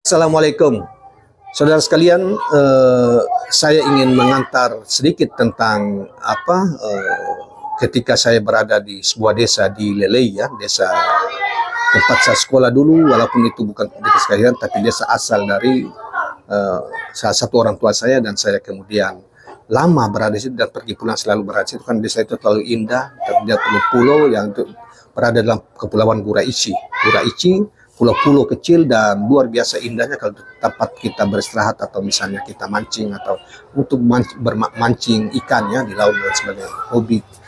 Assalamualaikum, saudara sekalian. Saya ingin mengantar sedikit tentang ketika saya berada di sebuah desa di Lelei, ya, desa tempat saya sekolah dulu, walaupun itu bukan desa sekalian, tapi desa asal dari salah satu orang tua saya, dan saya kemudian lama berada di situ dan pergi pulang selalu berada di situ. Kan desa itu terlalu indah, dia pulau yang berada dalam kepulauan Guraici, pulau-pulau kecil dan luar biasa indahnya kalau tempat kita beristirahat atau misalnya kita mancing atau untuk mancing ikannya di laut dan sebagainya,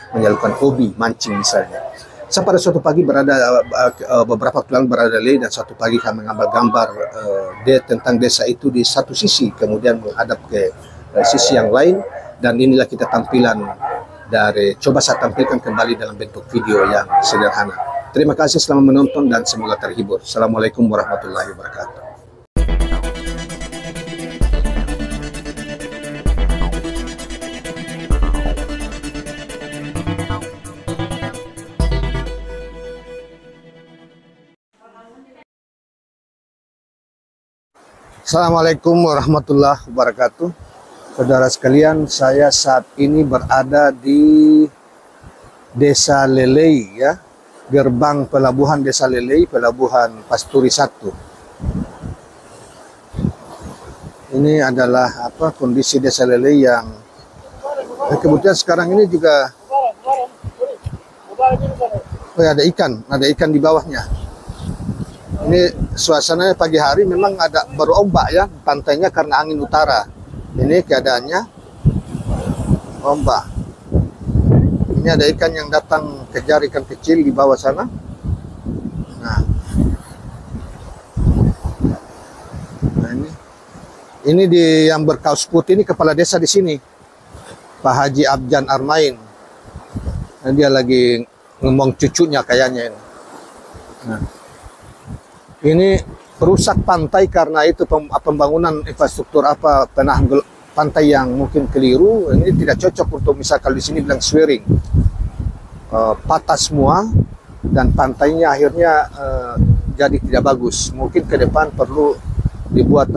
menyalurkan hobi mancing misalnya. Saya pada suatu pagi beberapa bulan berada di dan suatu pagi kami mengambil gambar tentang desa itu di satu sisi, kemudian menghadap ke sisi yang lain, dan inilah kita tampilan dari, coba saya tampilkan kembali dalam bentuk video yang sederhana. Terima kasih selamat menonton dan semoga terhibur. Assalamualaikum warahmatullahi wabarakatuh. Assalamualaikum warahmatullahi wabarakatuh. Saudara sekalian, saya saat ini berada di Desa Lelei, ya. Gerbang pelabuhan Desa Lelei, pelabuhan Pasturi 1. Ini adalah kondisi Desa Lelei yang kemudian sekarang ini juga ada ikan di bawahnya. Ini suasananya pagi hari memang ada berombak, ya, pantainya karena angin utara. Ini keadaannya ombak. Ini ada ikan yang datang kejar ikan kecil di bawah sana. Nah ini yang berkaus putih ini kepala desa di sini, Pak Haji Abjan Armain. Nah, dia lagi ngomong cucunya kayaknya ini. Nah, ini perusak pantai karena itu pembangunan infrastruktur penahan pantai yang mungkin keliru. Ini tidak cocok untuk misalkan di sini bilang swearing, patah semua dan pantainya akhirnya jadi tidak bagus. Mungkin ke depan perlu dibuat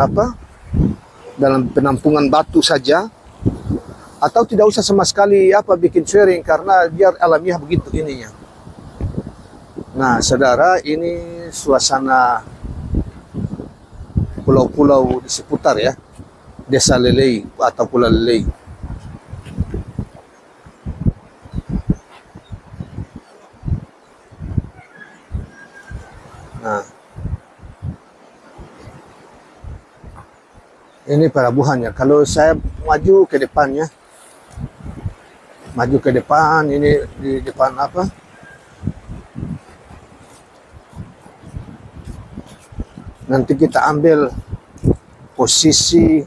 dalam penampungan batu saja, atau tidak usah sama sekali bikin swearing karena biar alamiah begitu ininya. Nah, saudara, ini suasana pulau-pulau di seputar, ya, Desa Lelei atau Pulau Lelei. Nah, ini pelabuhannya. Kalau saya maju ke depannya, ini di depan nanti kita ambil posisi.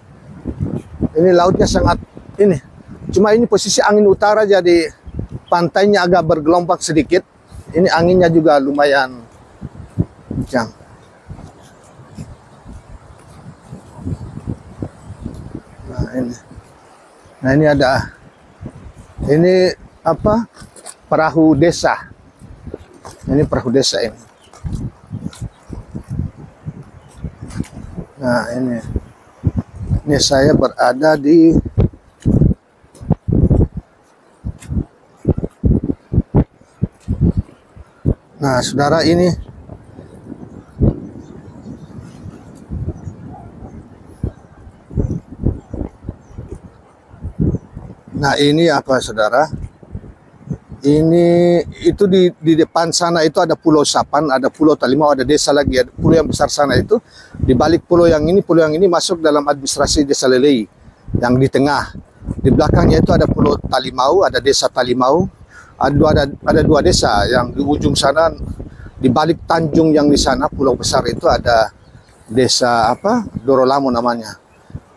Ini lautnya sangat ini. Cuma ini posisi angin utara, jadi pantainya agak bergelombang sedikit. Ini anginnya juga lumayan kencang. Nah ini ada perahu desa. Ini perahu desa ini. Nah ini saya berada di saudara, ini saudara, itu di depan sana itu ada Pulau Sapan, ada Pulau Talimau, ada desa lagi, ada pulau yang besar sana itu. Di balik pulau yang ini masuk dalam administrasi Desa Lelei yang di tengah. Di belakangnya itu ada Pulau Talimau, ada Desa Talimau. Ada dua desa yang di ujung sana, di balik tanjung yang di sana, pulau besar itu ada desa Dorolamo namanya.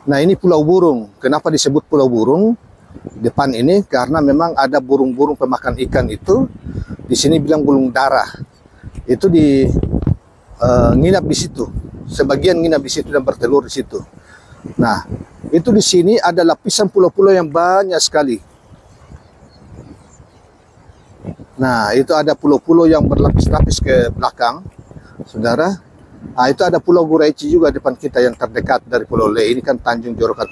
Nah, ini Pulau Burung. Kenapa disebut Pulau Burung depan ini? Karena memang ada burung-burung pemakan ikan itu di sini bilang burung darah. Itu nginap di situ. Sebagian nginap di situ dan bertelur di situ. Nah, itu di sini ada lapisan pulau-pulau yang banyak sekali. Nah, itu ada pulau-pulau yang berlapis-lapis ke belakang, saudara. Nah, itu ada Pulau Guraici juga depan kita yang terdekat dari Pulau Lele. Ini kan Tanjung Jorokat.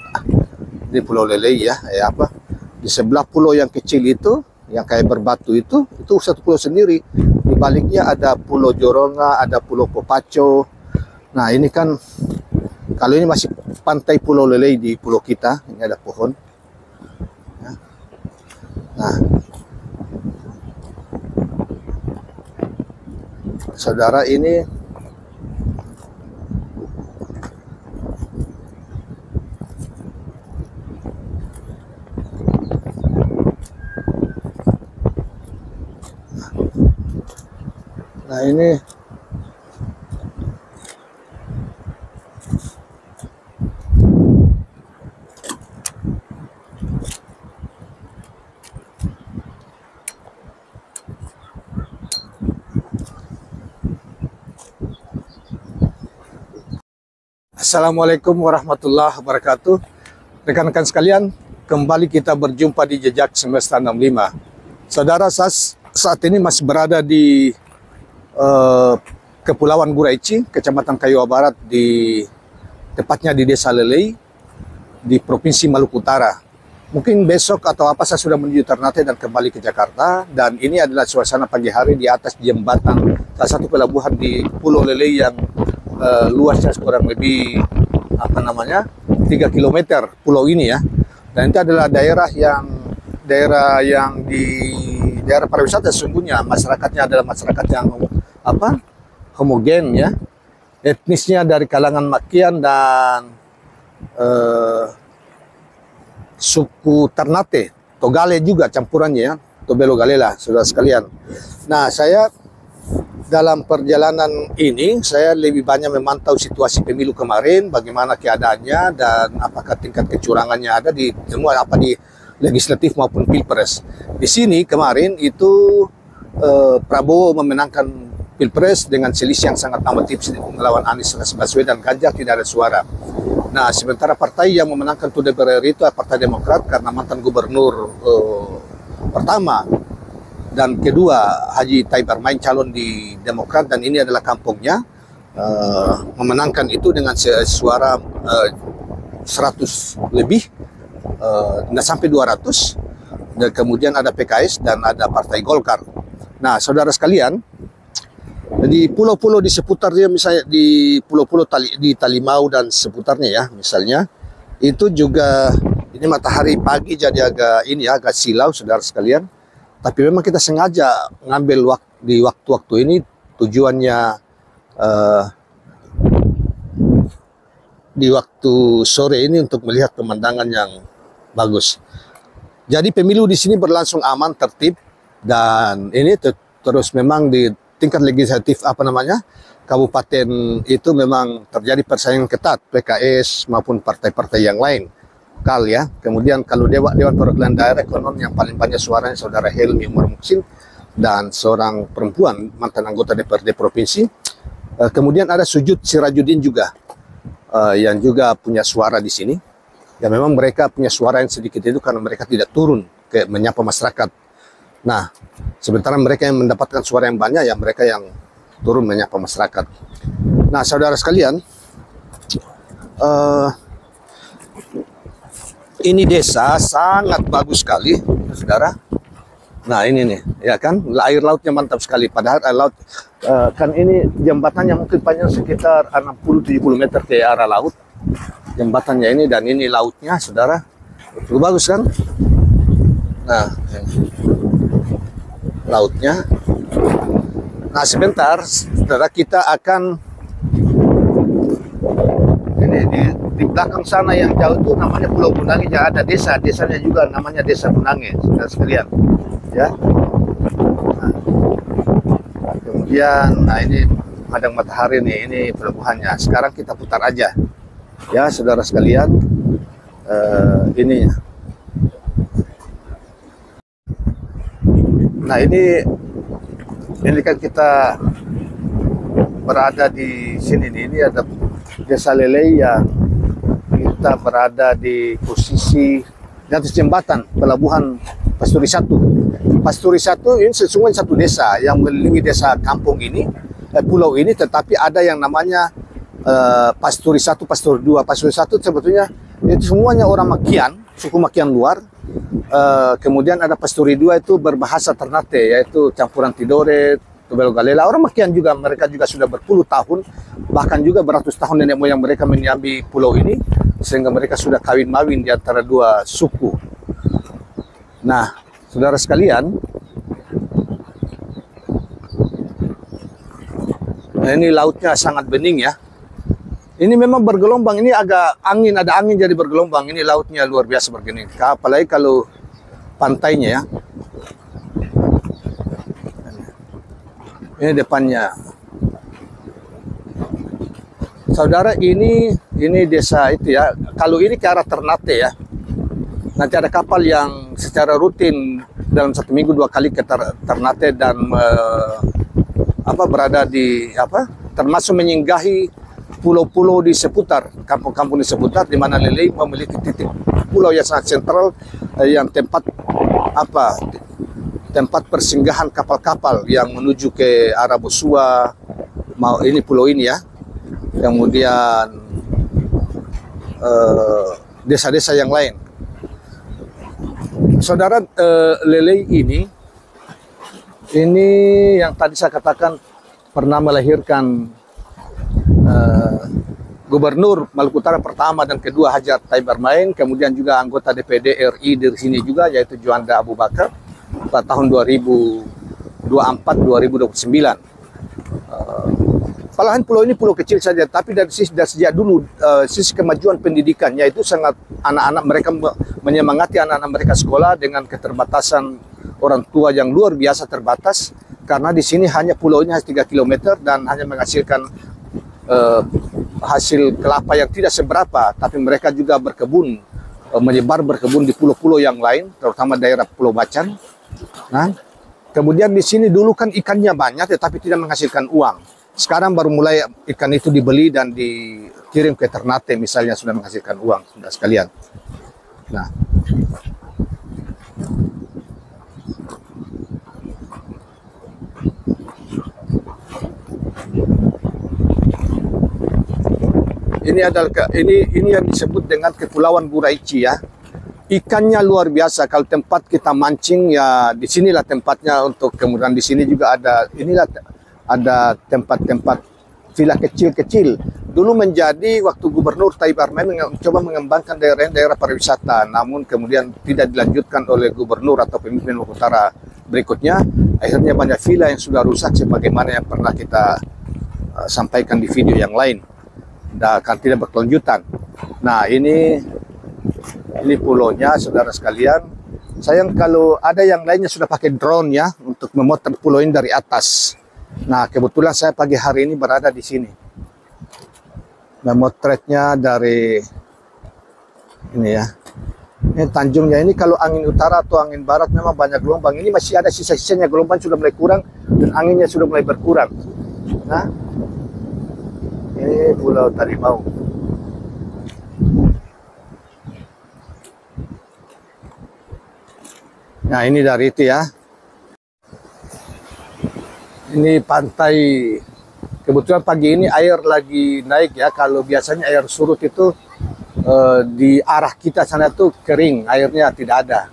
Ini Pulau Lele ya, apa? Di sebelah pulau yang kecil itu, yang kayak berbatu itu satu pulau sendiri. Di baliknya ada Pulau Joronga, ada Pulau Popaco. Nah, ini kan kalau ini masih pantai Pulau Lele di pulau kita, ini ada pohon. Ya. Nah, saudara ini nah ini Assalamualaikum warahmatullahi wabarakatuh. Rekan-rekan sekalian, kembali kita berjumpa di Jejak Semesta 65. Saudara, saat ini masih berada di Kepulauan Guraici, Kecamatan Kayuwa Barat, tepatnya di Desa Lelei, di Provinsi Maluku Utara. Mungkin besok atau apa saya sudah menuju Ternate dan kembali ke Jakarta. Dan ini adalah suasana pagi hari di atas jembatan salah satu pelabuhan di Pulau Lelei yang luasnya kurang lebih 3 km pulau ini ya. Dan itu adalah daerah yang di daerah pariwisata. Sesungguhnya masyarakatnya adalah masyarakat yang homogen ya, etnisnya dari kalangan Makian dan suku Ternate, Togale juga campurannya ya, Tobelo Galela, saudara sekalian. Nah, saya dalam perjalanan ini saya lebih banyak memantau situasi pemilu kemarin, bagaimana keadaannya dan apakah tingkat kecurangannya ada di semua di legislatif maupun pilpres. Di sini kemarin itu Prabowo memenangkan pilpres dengan selisih yang sangat amat tipis melawan Anies Baswedan. Ganjar tidak ada suara. Nah, sementara partai yang memenangkan itu DPR itu Partai Demokrat karena mantan gubernur pertama dan kedua Haji Taib Armain calon di Demokrat dan ini adalah kampungnya, memenangkan itu dengan suara 100 lebih, tidak sampai 200. Dan kemudian ada PKS dan ada Partai Golkar. Nah, saudara sekalian, di pulau-pulau di seputarnya, misalnya di pulau-pulau di Talimau dan seputarnya ya, misalnya itu juga ini matahari pagi jadi agak silau, saudara sekalian. Tapi memang kita sengaja ngambil di waktu-waktu ini, tujuannya di waktu sore ini untuk melihat pemandangan yang bagus. Jadi pemilu di sini berlangsung aman, tertib, dan ini terus memang di tingkat legislatif kabupaten itu memang terjadi persaingan ketat PKS maupun partai-partai yang lain. Ya. Kemudian kalau Dewan Perwakilan Daerah ekonomi yang paling banyak suaranya saudara Helmi Umar Muksin dan seorang perempuan mantan anggota DPRD provinsi. Kemudian ada Sujud Sirajuddin juga yang juga punya suara di sini. Ya memang mereka punya suara yang sedikit itu karena mereka tidak turun menyapa masyarakat. Nah, sementara mereka yang mendapatkan suara yang banyak, ya mereka yang turun menyapa masyarakat. Nah, saudara sekalian, ini desa sangat bagus sekali, saudara. Nah, ini nih, ya kan, air lautnya mantap sekali. Padahal air laut, kan ini jembatannya mungkin panjang sekitar 60-70 meter ke arah laut. Jembatannya ini dan ini lautnya, saudara. Itu bagus kan? Nah, lautnya. Nah, sebentar, saudara, kita akan ini di belakang sana yang jauh itu namanya Pulau Bunange. Ada desanya juga namanya Desa Bunange, saudara sekalian. Ya. Nah, kemudian, ini padang matahari nih, ini pelabuhannya. Sekarang kita putar aja, ya, saudara sekalian. Ininya. Nah, ini kan kita berada di sini nih. Ini ada Desa Lelei yang kita berada di posisi di atas jembatan pelabuhan Pasturi 1. Pasturi 1 ini sesungguhnya satu desa yang mengelilingi desa kampung ini. pulau ini, tetapi ada yang namanya Pasturi 1, Pasturi 2. Pasturi 1 sebetulnya itu semuanya orang Makian, suku Makian luar. Kemudian ada Pasturi 2 itu berbahasa Ternate, yaitu campuran Tidore, Tubelo Galela. Orang Makian juga, mereka juga sudah berpuluh tahun, bahkan juga beratus tahun nenek moyang mereka menyambi pulau ini, sehingga mereka sudah kawin-mawin di antara dua suku. Nah, saudara sekalian, nah ini lautnya sangat bening ya. Ini memang bergelombang, ini agak angin, ada angin jadi bergelombang. Ini lautnya luar biasa bergening. Apalagi kalau pantainya ya. Ini depannya. Saudara, ini desa itu ya. Kalau ini ke arah Ternate ya. Nanti ada kapal yang secara rutin dalam 1 minggu 2 kali ke Ternate dan berada di termasuk menyinggahi pulau-pulau di seputar, kampung-kampung di seputar, di mana Lelei memiliki titik pulau yang sangat sentral, yang tempat persinggahan kapal-kapal yang menuju ke arah Bosua, ini pulau ini ya. Kemudian desa-desa yang lain. Saudara, Lelei ini yang tadi saya katakan pernah melahirkan Gubernur Maluku Utara pertama dan kedua Hajar Taib Barmain, kemudian juga anggota DPD RI dari sini juga, yaitu Juanda Abu Bakar pada tahun 2024-2029. Malahan pulau ini pulau kecil saja, tapi dari sejak dulu sisi kemajuan pendidikannya itu sangat, anak-anak mereka menyemangati anak-anak mereka sekolah dengan keterbatasan orang tua yang luar biasa terbatas, karena di sini hanya pulau ini hanya 3 km dan hanya menghasilkan hasil kelapa yang tidak seberapa, tapi mereka juga berkebun, menyebar berkebun di pulau-pulau yang lain, terutama daerah Pulau Bacan. Nah, kemudian di sini dulu kan ikannya banyak, tetapi tidak menghasilkan uang. Sekarang baru mulai ikan itu dibeli dan dikirim ke Ternate misalnya, sudah menghasilkan uang, sudah sekalian. Nah, ini adalah ini yang disebut dengan Kepulauan Buraichi ya. Ikannya luar biasa. Kalau tempat kita mancing ya, di sinilah tempatnya untuk, kemudian di sini juga ada tempat-tempat villa kecil-kecil. Dulu menjadi, waktu Gubernur Taib Barmain mencoba mengembangkan daerah pariwisata, namun kemudian tidak dilanjutkan oleh gubernur atau pemimpin Maluku Utara berikutnya. Akhirnya banyak villa yang sudah rusak sebagaimana yang pernah kita sampaikan di video yang lain, dan akan tidak berkelanjutan. Nah, ini pulaunya, saudara sekalian. Sayang kalau ada yang lainnya sudah pakai drone ya untuk memotret pulau ini dari atas. Nah, kebetulan saya pagi hari ini berada di sini, memotretnya dari ini ya. Ini tanjungnya. Ini kalau angin utara atau angin barat memang banyak gelombang. Ini masih ada sisa-sisanya, gelombang sudah mulai kurang dan anginnya sudah mulai berkurang. Nah, ini Pulau Tarimau. Nah, ini dari itu ya. Ini pantai, kebetulan pagi ini air lagi naik ya. Kalau biasanya air surut itu di arah kita sana tuh kering, airnya tidak ada.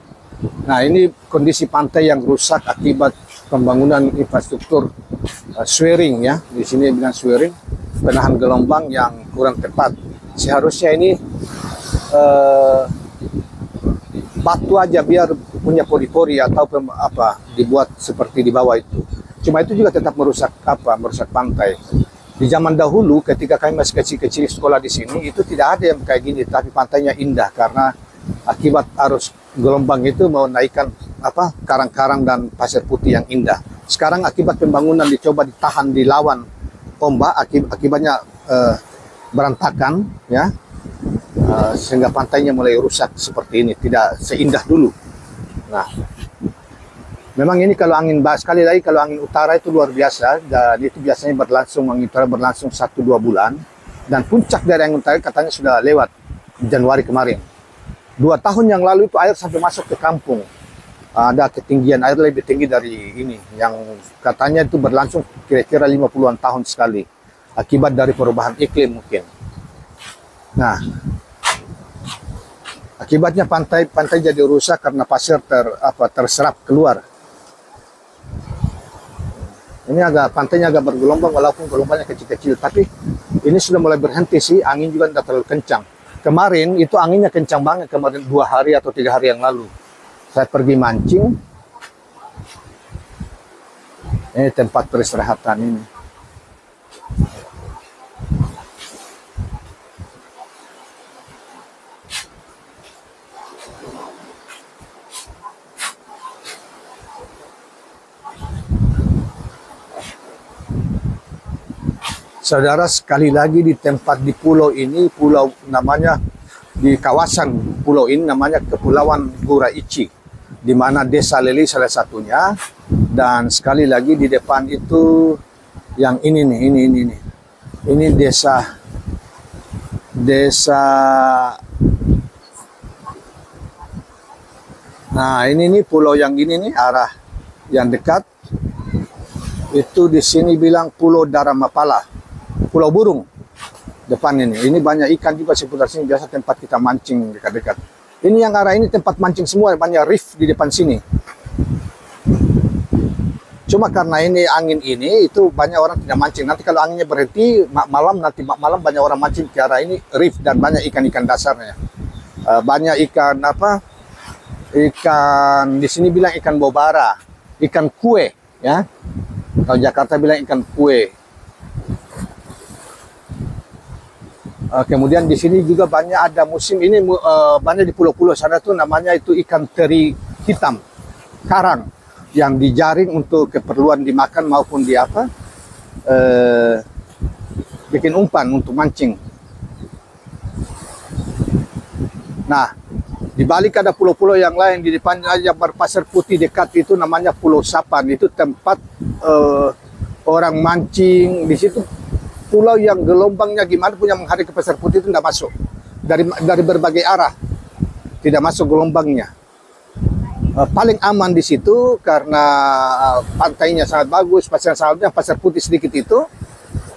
Nah, ini kondisi pantai yang rusak akibat pembangunan infrastruktur swearing ya. Di sini bilang swearing, penahan gelombang yang kurang tepat. Seharusnya ini batu aja biar punya pori-pori atau dibuat seperti di bawah itu. Cuma itu juga tetap merusak pantai. Di zaman dahulu ketika kami masih kecil-kecil sekolah di sini, itu tidak ada yang kayak gini, tapi pantainya indah karena akibat arus gelombang itu menaikkan karang-karang dan pasir putih yang indah. Sekarang akibat pembangunan dicoba ditahan, dilawan ombak, akibatnya berantakan ya. Sehingga pantainya mulai rusak seperti ini, tidak seindah dulu. Nah, memang ini kalau angin, sekali lagi kalau angin utara itu luar biasa, dan itu biasanya angin utara berlangsung 1-2 bulan, dan puncak dari angin utara katanya sudah lewat Januari kemarin. 2 tahun yang lalu itu air sampai masuk ke kampung. ada ketinggian air lebih tinggi dari ini, yang katanya itu berlangsung kira-kira 50-an tahun sekali akibat dari perubahan iklim mungkin. Nah, akibatnya pantai jadi rusak karena pasir terserap keluar. Ini pantainya agak bergelombang walaupun gelombangnya kecil-kecil, tapi ini sudah mulai berhenti sih, angin juga tidak terlalu kencang. Kemarin itu anginnya kencang banget, kemarin 2 hari atau 3 hari yang lalu. Saya pergi mancing. Ini tempat peristirahatan ini. Saudara, sekali lagi di tempat di pulau ini, pulau namanya di kawasan pulau ini namanya Kepulauan Guraichi, di mana Desa Lelei salah satunya. Dan sekali lagi di depan itu yang ini nih, ini desa Nah, ini nih pulau yang ini nih, arah yang dekat itu di sini bilang Pulau Daramapala, Pulau Burung depan ini. Ini banyak ikan juga seputar sini, biasa tempat kita mancing dekat-dekat. Ini yang arah ini tempat mancing semua, banyak reef di depan sini. Cuma karena ini angin ini, itu banyak orang tidak mancing. Nanti kalau anginnya berhenti, malam banyak orang mancing ke arah ini, reef, dan banyak ikan-ikan dasarnya. Banyak ikan ikan di sini bilang ikan bobara, ikan kue, ya. Kalau Jakarta bilang ikan kue. Kemudian di sini juga banyak ada musim ini, banyak di pulau-pulau sana tuh namanya itu ikan teri hitam, karang, yang dijaring untuk keperluan dimakan maupun bikin umpan untuk mancing. Nah, di balik ada pulau-pulau yang lain, di depan aja berpasir putih dekat itu namanya Pulau Sapan, itu tempat orang mancing. Di situ pulau yang gelombangnya gimana punya menghadap ke pasir putih itu tidak masuk dari berbagai arah, tidak masuk gelombangnya. Paling aman di situ karena pantainya sangat bagus, pasir putih sedikit itu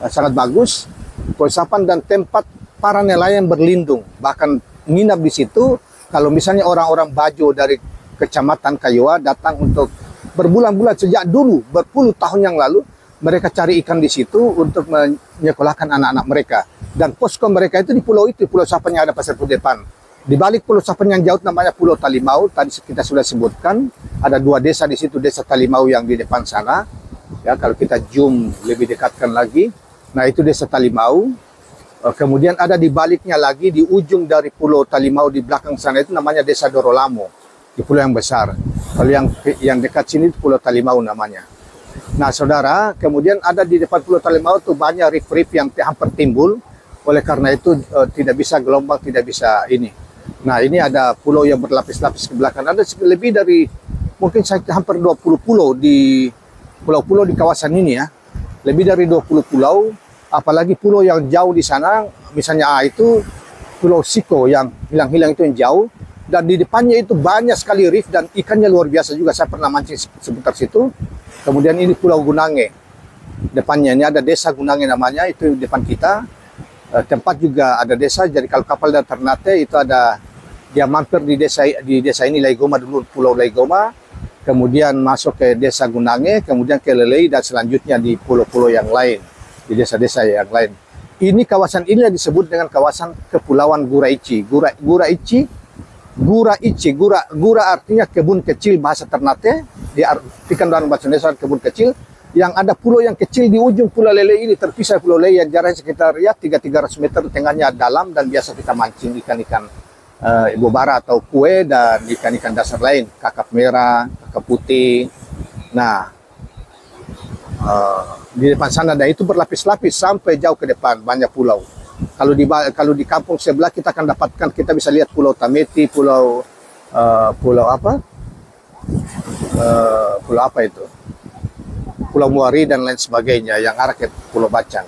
sangat bagus, Pulau Sapan, dan tempat para nelayan berlindung, bahkan nginap di situ. Kalau misalnya orang-orang Bajo dari Kecamatan Kayoa datang untuk berbulan-bulan, sejak dulu berpuluh tahun yang lalu, mereka cari ikan di situ untuk menyekolahkan anak-anak mereka. Dan posko mereka itu di pulau itu, Pulau Sapan yang ada pasir putih depan. Di balik Pulau Sapan yang jauh namanya Pulau Talimau, tadi kita sudah sebutkan, ada 2 desa di situ, Desa Talimau yang di depan sana. Ya, kalau kita zoom lebih dekatkan lagi, nah itu Desa Talimau. Kemudian ada di baliknya lagi, di ujung dari Pulau Talimau di belakang sana itu namanya Desa Dorolamo, di pulau yang besar. Kalau yang dekat sini itu Pulau Talimau namanya. Nah, saudara, kemudian ada di depan Pulau Talimau itu banyak reef-reef yang hampir timbul. Oleh karena itu tidak bisa gelombang, tidak bisa ini. Nah, ini ada pulau yang berlapis-lapis ke belakang. Ada lebih dari mungkin hampir 20 pulau di pulau-pulau di kawasan ini, ya. Lebih dari 20 pulau, apalagi pulau yang jauh di sana, misalnya itu Pulau Siko yang hilang-hilang itu yang jauh. Dan di depannya itu banyak sekali reef dan ikannya luar biasa juga. Saya pernah mancing seputar situ. Kemudian ini Pulau Gunange. Depannya ini ada Desa Gunange namanya, itu depan kita. Tempat juga ada desa, jadi kalau kapal dari Ternate itu ada, dia mampir di desa ini Laigoma dulu, Pulau Laigoma. Kemudian masuk ke Desa Gunange, kemudian ke Lelei, dan selanjutnya di pulau-pulau yang lain, di desa-desa yang lain. Ini kawasan ini disebut dengan kawasan Kepulauan Guraichi. Gura artinya kebun kecil bahasa Ternate, diartikan dalam bahasa Indonesia kebun kecil. Yang ada pulau yang kecil di ujung Pulau Lelei ini, terpisah Pulau Lelei yang jaraknya sekitar 300 meter, tengahnya dalam, dan biasa kita mancing ikan-ikan bobara atau kue dan ikan-ikan dasar lain, kakap merah, kakap putih. Nah, di depan sana, dan itu berlapis-lapis sampai jauh ke depan, banyak pulau. Kalau di kampung sebelah kita akan dapatkan, kita bisa lihat Pulau Tameti, pulau apa itu? Pulau Muari dan lain sebagainya yang arah ke Pulau Bacang.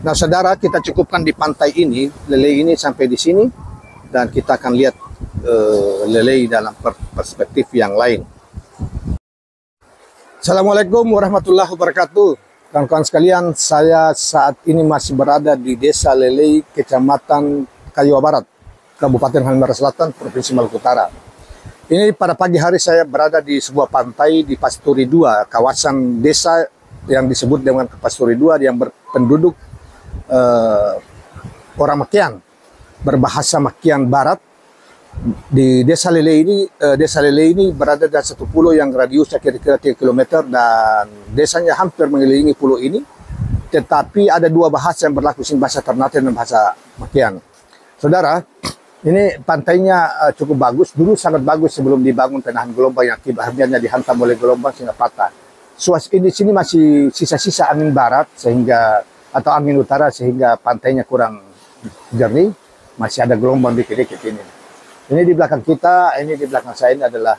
Nah, saudara, kita cukupkan di pantai ini, Lelei ini sampai di sini, dan kita akan lihat Lelei dalam perspektif yang lain. Assalamualaikum warahmatullahi wabarakatuh. Kawan-kawan sekalian, saya saat ini masih berada di Desa Lelei, Kecamatan Kayuwa Barat, Kabupaten Halmahera Selatan, Provinsi Maluku Utara. Ini pada pagi hari saya berada di sebuah pantai di Pasturi 2, kawasan desa yang disebut dengan Pasturi 2 yang berpenduduk orang Makian, berbahasa Makian Barat. Di Desa Lelei ini berada di satu pulau yang radiusnya kira-kira 3 km dan desanya hampir mengelilingi pulau ini. Tetapi ada dua bahasa yang berlaku, bahasa Ternate dan bahasa Makian. Saudara, ini pantainya cukup bagus. Dulu sangat bagus sebelum dibangun penahan gelombang yang akibatnya dihantam oleh gelombang sehingga patah. Di sini masih sisa-sisa angin barat atau angin utara sehingga pantainya kurang jernih. Masih ada gelombang dikit-dikit ini. Ini di belakang kita, ini di belakang saya ini adalah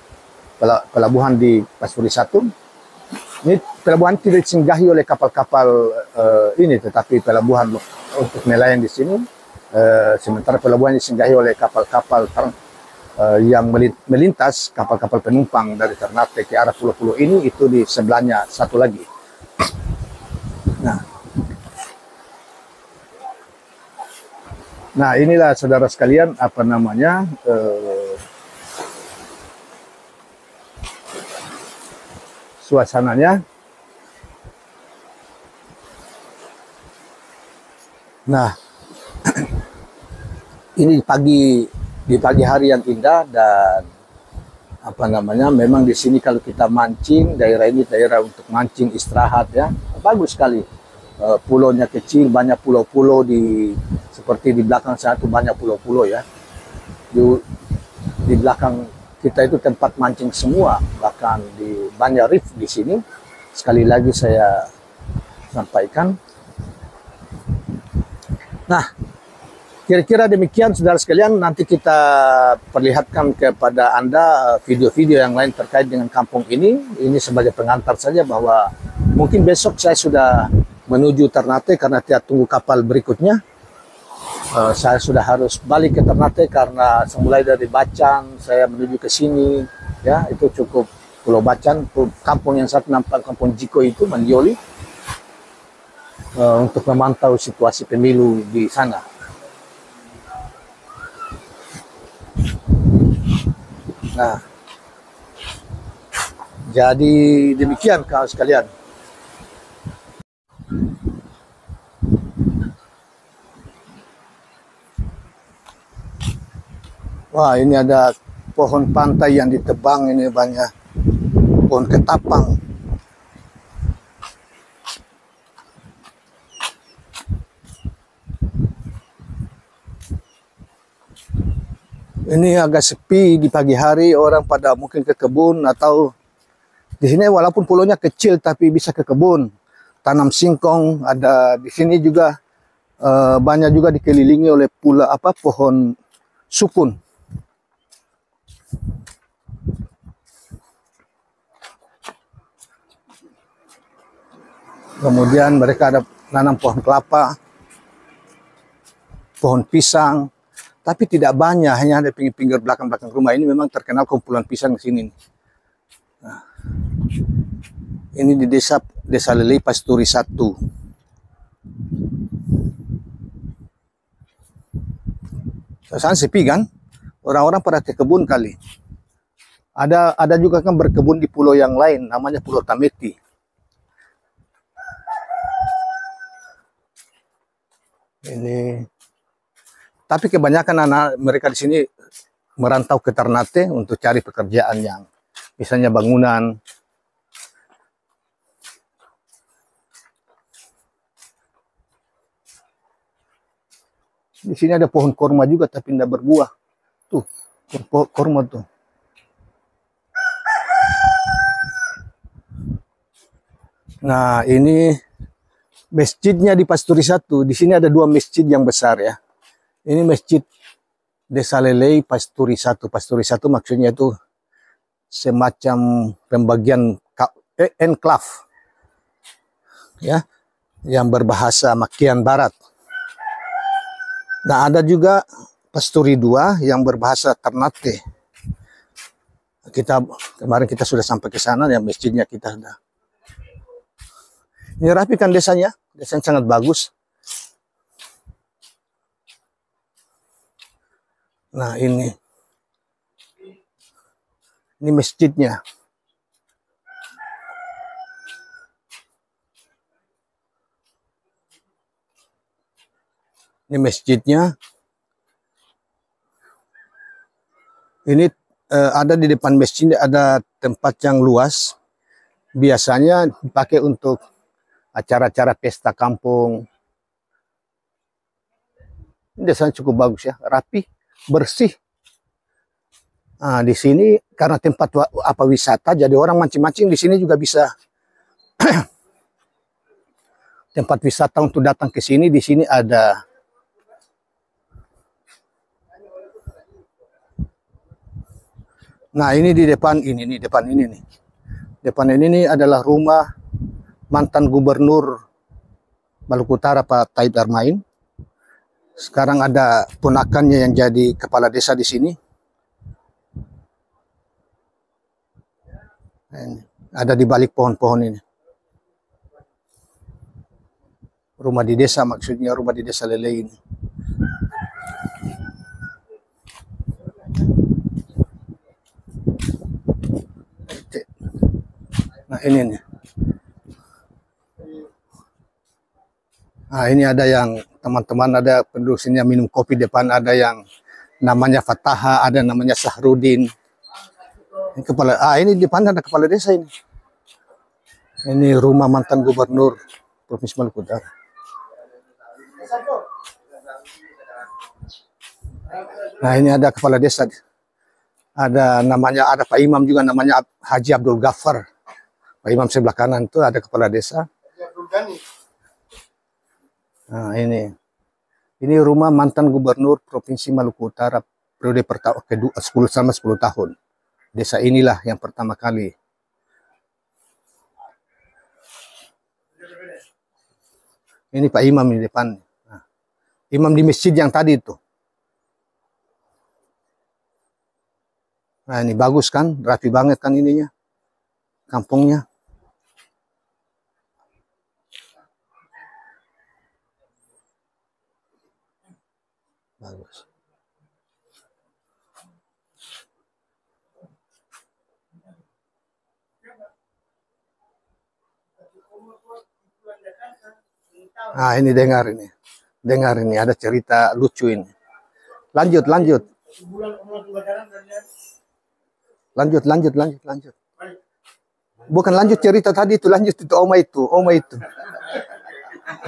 pelabuhan di Pasturi 1. Ini pelabuhan tidak disinggahi oleh kapal-kapal ini, tetapi pelabuhan untuk nelayan di sini. Sementara pelabuhan disinggahi oleh kapal-kapal yang melintas, kapal-kapal penumpang dari Ternate ke arah pulau-pulau ini, itu di sebelahnya satu lagi. Nah, inilah saudara sekalian suasananya. Nah, ini di pagi hari yang indah dan memang di sini kalau kita mancing, daerah ini daerah untuk mancing istirahat ya, bagus sekali. Pulaunya kecil, banyak pulau-pulau seperti di belakang sana itu banyak pulau-pulau ya. Di belakang kita itu tempat mancing semua, bahkan di banyak reef di sini. Sekali lagi saya sampaikan. Nah, kira-kira demikian saudara sekalian. Nanti kita perlihatkan kepada Anda video-video yang lain terkait dengan kampung ini. Ini sebagai pengantar saja bahwa mungkin besok saya sudah menuju Ternate karena tidak tunggu kapal berikutnya. Saya sudah harus balik ke Ternate karena mulai dari Bacan saya menuju ke sini ya, itu cukup Pulau Bacan, kampung yang satu nampak kampung Jiko itu Mandioli, untuk memantau situasi pemilu di sana. Nah, jadi demikian kawan sekalian. Wah, ini ada pohon pantai yang ditebang, ini banyak pohon ketapang. Ini agak sepi di pagi hari, orang pada mungkin ke kebun atau di sini walaupun pulaunya kecil tapi bisa ke kebun, tanam singkong. Ada di sini juga banyak juga dikelilingi oleh pohon sukun. Kemudian mereka ada nanam pohon kelapa, pohon pisang, tapi tidak banyak, hanya ada pinggir-pinggir belakang-belakang rumah. Ini memang terkenal kumpulan pisang di sini. Nah, ini di Desa Lelei Pasturi 1. Suasana sepi kan? Orang-orang pada ke kebun kali. Ada juga kan berkebun di pulau yang lain, namanya Pulau Tameti. Ini, tapi kebanyakan anak mereka di sini merantau ke Ternate untuk cari pekerjaan yang misalnya bangunan. Di sini ada pohon korma juga tapi tidak berbuah. Tuh, korma tuh. Nah, ini masjidnya di Pasturi 1. Di sini ada dua masjid yang besar ya. Ini masjid Desa Lelei Pasturi 1. Pasturi 1 maksudnya itu semacam pembagian enklav ya, yang berbahasa Makian Barat. Nah, ada juga Pasturi 2 yang berbahasa Ternate. Kemarin kita sudah sampai ke sana ya, masjidnya kita sudah Ini rapi kan desanya sangat bagus. Nah ini masjidnya. Ini masjidnya. Ini ada di depan masjid ada tempat yang luas. Biasanya dipakai untuk acara-acara pesta kampung. Ini desanya cukup bagus ya, rapi, bersih. Nah, di sini karena tempat wisata, jadi orang mancing-mancing di sini juga bisa. Tempat wisata untuk datang ke sini. Di sini ada nah ini di depan ini nih, depan ini nih. Depan ini nih adalah rumah mantan gubernur Maluku Utara Pak Taib Darmain. Sekarang ada ponakannya yang jadi kepala desa di sini. Ada di balik pohon-pohon ini. Rumah di desa, maksudnya rumah di desa Lelei ini. Nah ini nih. Nah ini ada yang teman-teman, ada penduduk sini yang minum kopi depan, ada yang namanya Fataha, ada namanya Sahrudin. Ini ini depan ada kepala desa ini. Ini rumah mantan gubernur Provinsi Maluku Utara. Nah ini ada kepala desa. Ada namanya, ada Pak Imam juga namanya Haji Abdul Ghaffar. Pak Imam sebelah kanan itu ada kepala desa. Nah ini rumah mantan gubernur Provinsi Maluku Utara periode pertama kedua 10 tahun. Desa inilah yang pertama kali. Ini Pak Imam di depan. Nah, imam di masjid yang tadi itu. Nah ini bagus kan, rapi banget kan ininya, kampungnya. Bagus. Nah ini dengar ini ada cerita lucu ini. Lanjut. Bukan lanjut cerita tadi itu, lanjut itu Oma itu.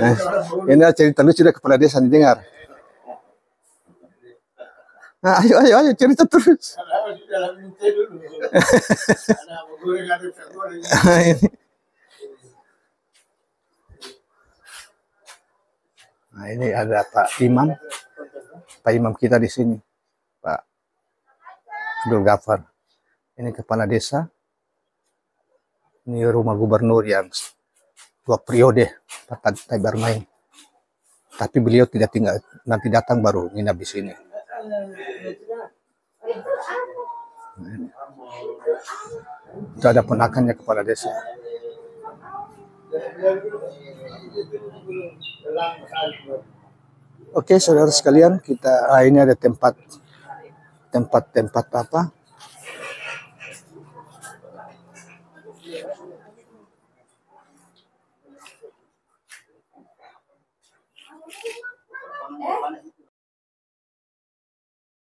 Nah, ini ada cerita lucu dari kepala desa, didengar. Nah, ayo cerita terus. Nah, ini ada Pak Imam kita di sini, Pak Abdul Ghaffar. Ini kepala desa. Ini rumah gubernur yang 2 periode Pak Taib Darmain. Tapi beliau tidak tinggal, nanti datang baru nginap di sini. Itu ada ponakannya kepala desa. Oke, saudara sekalian, ini ada tempat apa?